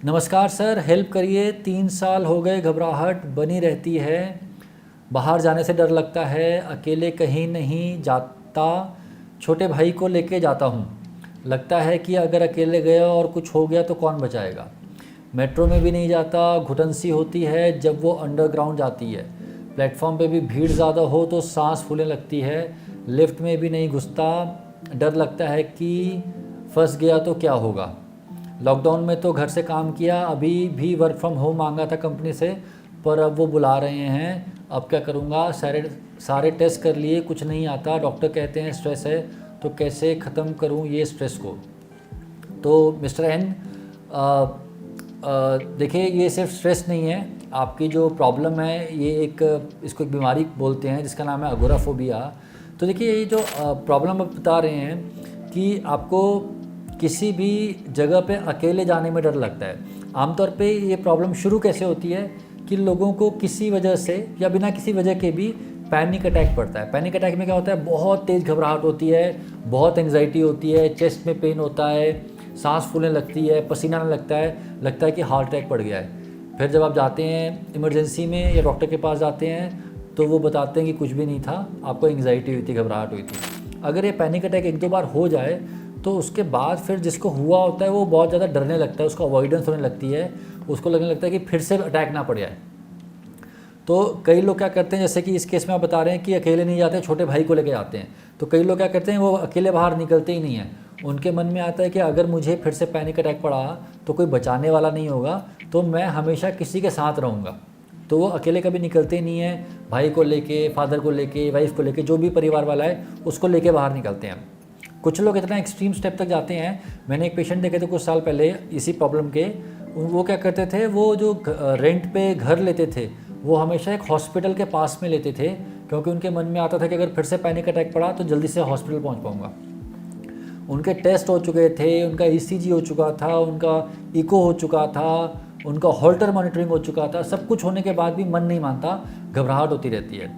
नमस्कार sir, help करिए। 3 साल हो गए, घबराहट बनी रहती है। बाहर जाने से डर लगता है, अकेले कहीं नहीं जाता। छोटे भाई को लेके जाता हूँ। लगता है कि अगर अकेले गया और कुछ हो गया तो कौन बचाएगा। मेट्रो में भी नहीं जाता, घुटन सी होती है जब वो अंडरग्राउंड जाती है। प्लेटफॉर्म पे भी भीड़ ज़्यादा हो तो सांस फूलने लगती है। लिफ्ट में भी नहीं घुसता, डर लगता है कि फंस गया तो क्या होगा। लॉकडाउन में तो घर से काम किया, अभी भी वर्क फ्रॉम होम मांगा था कंपनी से, पर अब वो बुला रहे हैं। अब क्या करूँगा। सारे टेस्ट कर लिए, कुछ नहीं आता। डॉक्टर कहते हैं स्ट्रेस है, तो कैसे ख़त्म करूँ ये स्ट्रेस को। तो मिस्टर एन, देखिए, ये सिर्फ स्ट्रेस नहीं है। आपकी जो प्रॉब्लम है ये इसको एक बीमारी बोलते हैं जिसका नाम है अगोराफोबिया। तो देखिए, ये जो प्रॉब्लम आप बता रहे हैं कि आपको किसी भी जगह पे अकेले जाने में डर लगता है। आमतौर पे ये प्रॉब्लम शुरू कैसे होती है कि लोगों को किसी वजह से या बिना किसी वजह के भी पैनिक अटैक पड़ता है। पैनिक अटैक में क्या होता है, बहुत तेज़ घबराहट होती है, बहुत एंग्जाइटी होती है, चेस्ट में पेन होता है, सांस फूलने लगती है, पसीना आने लगता है कि हार्ट अटैक पड़ गया है। फिर जब आप जाते हैं इमरजेंसी में या डॉक्टर के पास जाते हैं तो वो बताते हैं कि कुछ भी नहीं था, आपको एंग्जाइटी हुई थी, घबराहट हुई थी। अगर ये पैनिक अटैक 1-2 बार हो जाए तो उसके बाद फिर जिसको हुआ होता है वो बहुत ज़्यादा डरने लगता है, उसको अवॉइडेंस होने लगती है, उसको लगने लगता है कि फिर से अटैक ना पड़ जाए। तो कई लोग क्या करते हैं, जैसे कि इस केस में आप बता रहे हैं कि अकेले नहीं जाते, छोटे भाई को लेके जाते हैं। तो कई लोग क्या करते हैं, वो अकेले बाहर निकलते ही नहीं हैं। उनके मन में आता है कि अगर मुझे फिर से पैनिक अटैक पड़ा तो कोई बचाने वाला नहीं होगा, तो मैं हमेशा किसी के साथ रहूँगा। तो वो अकेले कभी निकलते ही नहीं है। भाई को लेके, फादर को लेके, वाइफ को लेके, जो भी परिवार वाला है उसको लेके बाहर निकलते हैं। कुछ लोग इतना एक्सट्रीम स्टेप तक जाते हैं। मैंने एक पेशेंट देखे थे कुछ साल पहले इसी प्रॉब्लम के। वो क्या करते थे, वो जो रेंट पे घर लेते थे वो हमेशा एक हॉस्पिटल के पास में लेते थे, क्योंकि उनके मन में आता था कि अगर फिर से पैनिक अटैक पड़ा तो जल्दी से हॉस्पिटल पहुंच पाऊंगा। उनके टेस्ट हो चुके थे, उनका ईसीजी हो चुका था, उनका इको हो चुका था, उनका हॉल्टर मॉनिटरिंग हो चुका था। सब कुछ होने के बाद भी मन नहीं मानता, घबराहट होती रहती है।